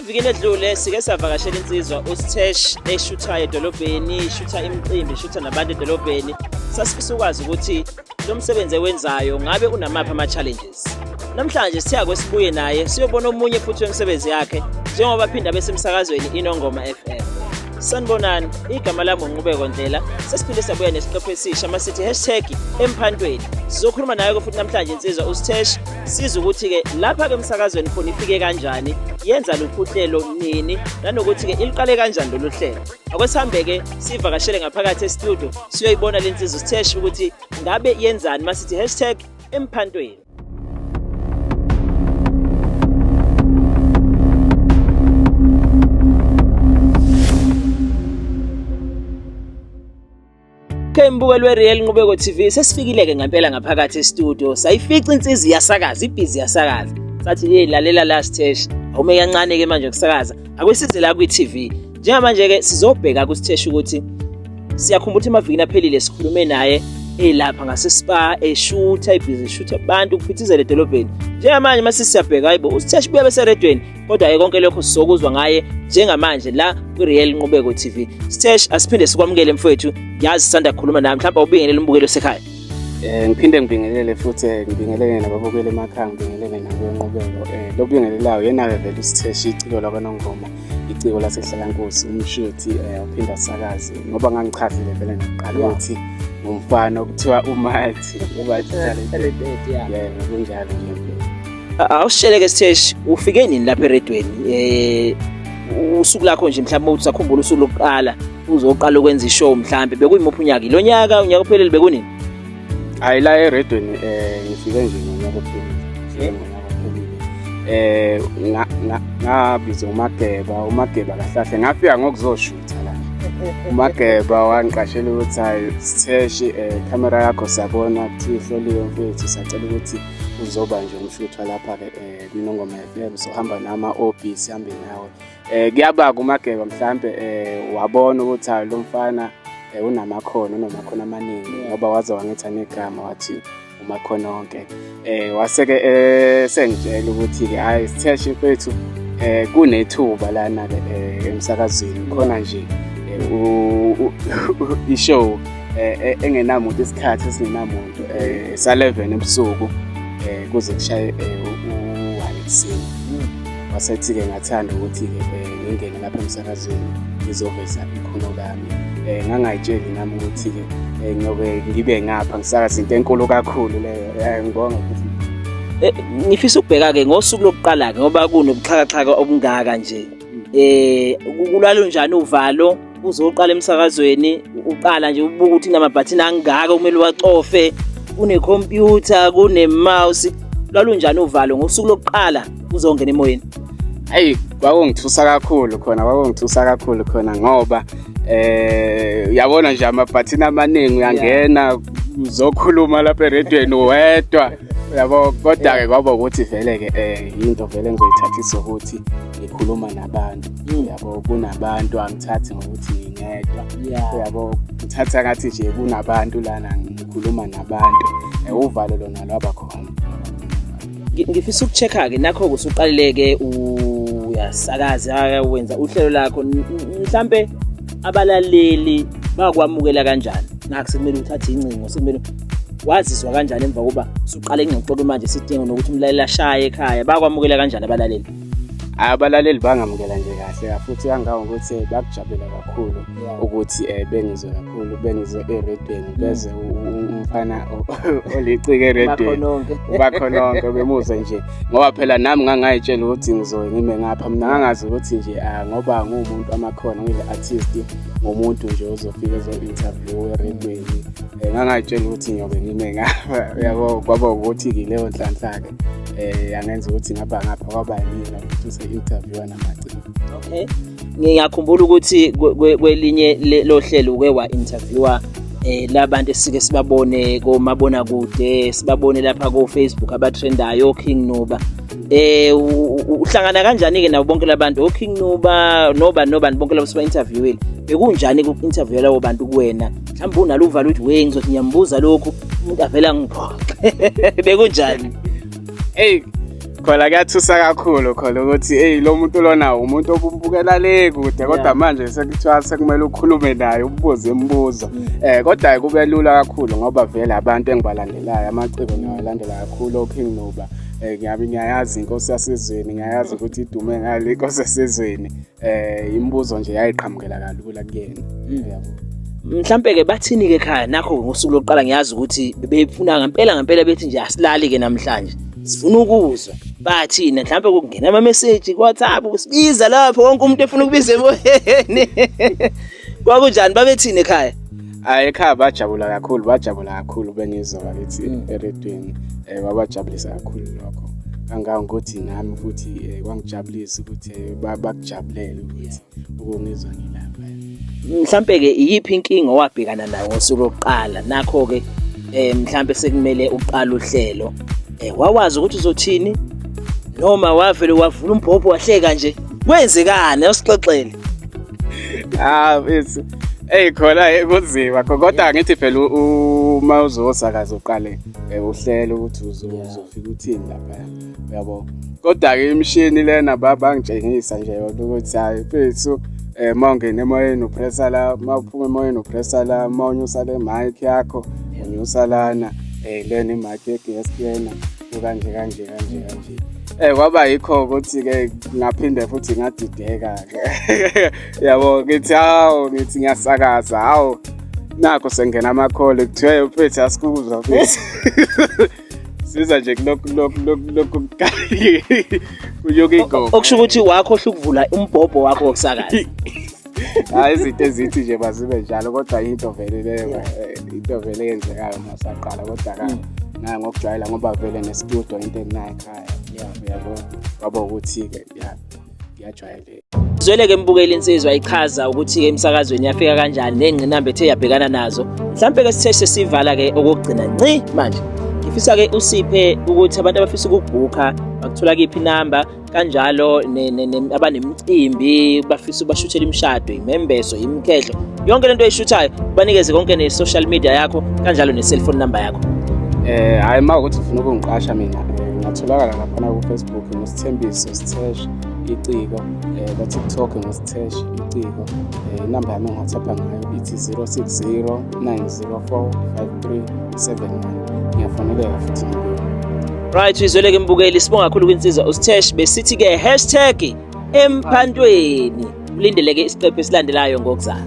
Evikini edlule sike savakashela insizwa uStesh eshuthayo edolobheni, ishutha imicimbi, ishutha nabantu edolobheni. Sasifisa ukwazi ukuthi lo msebenzi ewenzayo ngabe unamaphi ama-challenges. Namhlanje siya kwesibuye naye siyobona omunye futhi wemisebenzi yakhe njengoba phinda besemsakazweni Inongoma FM. Sanibonani, igama lami uNqubeko Ndlela. Sesiphinde sabuya nesiqephu esisha masithi #emphantweni. Sizokhuluma naye futhi namhlanje insizwa uStesh siza ukuthi ke lapha ke emsakazweni khona ifike kanjani, yenza luhlelo nini, nanokuthi ke iliqale kanjani lolu hlelo. Akwesihambe ke sivakashele ngaphakathi e-studio siyoyibona le insizwa uStesh ukuthi ngabe yenzani masithi #emphantweni. Mbukelo weReal Nqubeko TV sesifikile ke ngempela ngaphakathi e-studio sayifica insizwa iyasakaza ibhizi yasakaza sathi lalela la Stesh awume kancane ke manje ukusakaza akwesize la kwi-TV njengamanje ke sizobheka kuStesh ukuthi siyakhumbula ukuthi amavikini aphelile sikhulume naye lapha ngase spa eshutha ibhizi eshutha abantu kuphithizela edolobheni njengamanje mase siyabheka hayibo uStesh buya beseredweni kodwa ke konke lokho sizokuzwa ngaye njengamanje la kwiReal Nqubeko TV. Stesh asiphinde sikwamukele mfowethu, yazi sisanda kukhuluma nawe mhlawumbe ubingelele umbukelo sekhaya. Ngiphinde ngibingelele futhi ngibingelele nababukeli emakhaya, ngibingelele nakuNqubeko. Lo bingelelayo yena vele uStesh iciko lakwaNongoma, iciko lasehlalankosi, umshuthi uphinda sakazi ngoba ngangichazile vele ngaqala ukuthi ngumfana okuthiwa uMathi talented yebo kunjalo nje. Awushele ke Stesh ufike nini lapha eredweni? Usuku lakho nje mhlawumbe uthi sakhumbula usuku lokuqala uzoqala ukwenza ishow mhlawumbe bekuyimuphi unyaka lo nyaka uphelele bekunini? Hayi la eredweni ngifike nje ngonyaka ophelile. Ngabizwa uMageba kahlahle ngafika ngokuzoshutha la. uMageba wangiqashela ukuthi hayi Stesh camera yakho sabona ukuthi ihloliwe mfethu sacela ukuthi uzoba nje umshuthwa lapha ke kwinongoma FM sohamba nama OB sihambe nawe. Kuyabaka uMageba mhlambe wabona ukuthi lo mfana unamakhono amaningi ngoba waze wangetha negama wathi umakhono onke. Waseke sengitshela ukuthi ke hayi Stesh mfethu kunethuba lana ke emsakazweni khona nje ishow engenamuntu isikhathi esingenamuntu sa11 ebusuku kuze kushaye u1 wasethi ke ngathanda ukuthi ke ngingene lapha emsakazweni ngizoveza ikhono lami. Ngangayitsheli nami ukuthi ke ngiyobe ngibe ngapha ngisakaza into enkulu kakhulu leyo. Ngibonga ukuthi ngifisa ukubheka ke ngosuku lokuqala ke ngoba kunobuxhakaxhaka obungaka nje. Kulalo njani uvalo uzoqala emsakazweni uqala nje ubuka ukuthi namabhathini angaka kumele wacofe, kunecomputer, kunemouse, lalo njani uvalo ngosuku lokuqala uzongena emoyeni? Hayi kwakungithusa kakhulu khona ngoba uyabona nje amabhathini amaningi uyangena uzokhuluma lapha eredweni wedwa yabo kodwa ke kwaba ukuthi vele ke into vele ngizoyithathisa ukuthi ngikhuluma nabantu yabo kunabantu angithathi ngokuthi ngingedwa yabo ngithatha ngathi nje kunabantu lana ngikhuluma nabantu uvalo lona lwaba khona. Ngifisa ukuchecka ke nakho kusuqalileke uyasakaza wenza uhlelo lakho mhlambe abalaleli bakwamukela kanjani nakusekumele uthathe incingo sekumele waziswa kanjani emva kuba usuqala ingxoxo manje sidinga nokuthi umlaleli ashaye ekhaya bakwamukela kanjani abalaleli? Abalaleli bangamukela nje kahle futhi kangawo ukuthi bakujabulela kakhulu ukuthi bengizwe kakhulu bengizwe eredweni beze umfana olicike eredweni bakhononke bemuzwe nje ngoba phela nami ngangayitshela ukuthi ngizoye ngime ngapha mina ngangazi ukuthi nje ngoba ngumuntu amakhono ngiyi-artist ngomuntu nje uzofika ezo-interview eredweni ngangayitshela ukuthi ngiyobe ngime ngapha yabo kwaba ukuthi ke leyo nhlanhla-ke yangenza ukuthi ngapha kwaba yimina ukuthi interview namaciko. Okay. Ngiyakhumbula ukuthi kwelinye lo hlelo uke wa interviewer labantu esike sibabone komabona kude sibabone lapha ko Facebook abatrendayo King Nuba. Uhlangana kanjani ke nabo bonke labantu oKing Nuba noba bonke labo siba interviewile bekunjani ku interview labo bantu kuwena mhlawumbe unaluvalo ukuthi we ngizothi ngiyambuza lokhu umuntu avela ngiphoxe bekunjani? Hey khona kuyathusa kakhulu khona ukuthi lo muntu lona umuntu obumbukela le kude kodwa manje sekuthiwa sekumele ukhulume naye ubuze imibuzo kodwa kube lula kakhulu ngoba vele abantu engibalandelayo amaciko ngiyawalandela kakhulu oPing Nuba ngiyayazi inkosi yasezweni ngiyayazi ukuthi idume ngale inkosi yasezweni imibuzo nje yayiqhamukela kalula kuyena yabo. Mhlambe ke bathini ke ekhaya nakho ngosuku lokuqala ngiyazi ukuthi befuna ngempela bethi nje asilali ke namhlanje sifuna ukuzwa bathina mhlambe kungena ama message ku WhatsApp usibiza lapho wonke umuntu efuna ukubiza emoyeni kwakunjani babethini ekhaya? Ekhaya bajabula kakhulu benizwa bakithi eredweni babajabulisa kakhulu lokho kangangokuthi nami futhi kwangijabulisa ukuthi bakujabulele ukuthi ukungizwa ngilapha. Mhlambe ke iyiphi inkinga owabhekana nayo ngosuku lokuqala nakho ke mhlambe sekumele uqala uhlelo wawazi ukuthi uzothini noma wavele wavula umbhobho wahleka nje kwenzekani usixoxele? Bese khona kunzima kodwa ngithi phela uma uzosakaza uqale uhlelo ukuthi uzofika uthini lapha yabo kodwa ke imishini lena bangitshengisa nje ukuthi hayi mfethu mawungena emoyeni upressa la mawuphuma emoyeni upressa la mawunyusa le mic yakho unyusa lana lena imic yesiyena kanje kwaba yikho ukuthi ke ngaphinde futhi ngadideka yabo ngithi ngiyasakaza nakho sengena ama call kuthiwe mfethu asikuzwa mfethu siza nje lokho kuyokigo okusho ukuthi wakhohle ukuvula umbhobho wakho wokusakaza. Izinto ezithi nje bazibe njalo kodwa into vele yenzekayo masaqala kodwa naye ngokujwayela ngoba vele nestudio into enginayo ekhaya yabo kwaba ukuthi ke ngiyajwayele. Zwele ke mbukeli insizwa ichaza ukuthi ke emsakazweni yafika kanjani nengqinamba ethe yabhekana nazo mhlambe ke sithe sesivala ke okugcina nci manje ngifisa ke usiphe ukuthi abantu abafisa ukubhuka bakuthola kephi number kanjalo abanemicimbi bafisa ubashuthela imishado imembezo imkhehlo yonke lento oyishuthayo banikeze konke ne social media yakho kanjalo ne cell phone number yakho. Hayi mawukuthi ufuna ukungiqasha mina ngatholakala lapha ku Facebook ngosithembiso Sthesh iciko ku TikTok ngosthesh iciko inamba yami ngiwhatsappa ngayo ithi 0609045371 ngiyafoneleka futhi. Right izoleke mbukeli sibonga kakhulu kwinsizwa uSthesh besithi ke #emphandweni ulindeleke isiqephu esilandelayo ngokuzayo.